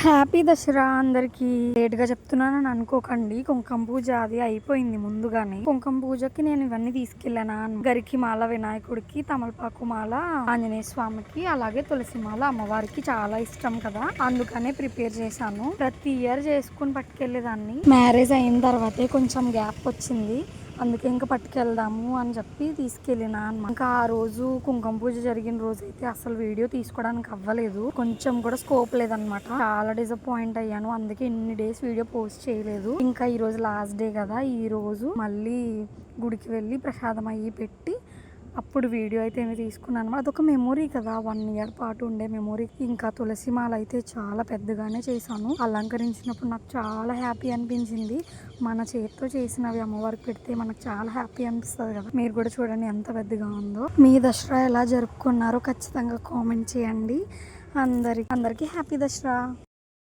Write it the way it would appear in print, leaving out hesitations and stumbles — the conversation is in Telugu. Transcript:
హ్యాపీ దసరా అందరికి. లేట్ గా చెప్తున్నానని అనుకోకండి, కుంకుమ పూజ అది అయిపోయింది ముందుగానే. కుంకుమ పూజకి నేను ఇవన్నీ తీసుకెళ్ళాను. గరికి మాల వినాయకుడికి, తమలపాకు మాల ఆంజనేయ స్వామికి, అలాగే తులసి మాల అమ్మవారికి చాలా ఇష్టం కదా, అందుకనే ప్రిపేర్ చేశాను. ప్రతి ఇయర్ చేసుకుని పట్టుకెళ్లేదాన్ని. మ్యారేజ్ అయిన తర్వాతే కొంచెం గ్యాప్ వచ్చింది, అందుకే ఇంకా పట్టుకెళ్దాము అని చెప్పి తీసుకెళ్ళినా అన్నమాట. ఇంకా ఆ రోజు కుంకుమ పూజ జరిగిన రోజు అయితే అసలు వీడియో తీసుకోవడానికి అవ్వలేదు, కొంచెం కూడా స్కోప్ లేదనమాట. చాలా డిసప్పాయింట్ అయ్యాను, అందుకే ఇన్ని డేస్ వీడియో పోస్ట్ చేయలేదు. ఇంకా ఈ రోజు లాస్ట్ డే కదా, ఈ రోజు మళ్ళీ గుడికి వెళ్ళి ప్రసాదం అయ్యి పెట్టి అప్పుడు వీడియో అయితే తీసుకున్నాను. అదొక మెమొరీ కదా, 1 ఇయర్ పాటు ఉండే మెమొరీ. ఇంకా తులసి మాల అయితే చాలా పెద్దగానే చేశాను. అలంకరించినప్పుడు నాకు చాలా హ్యాపీ అనిపించింది. మన చేతితో చేసినవి అమ్మవారికి పెడితే మనకు చాలా హ్యాపీ అనిపిస్తుంది కదా. మీరు కూడా చూడండి ఎంత పెద్దగా ఉందో. మీ దసరా ఎలా జరుపుకున్నారో ఖచ్చితంగా కామెంట్ చేయండి. అందరికీ హ్యాపీ దసరా.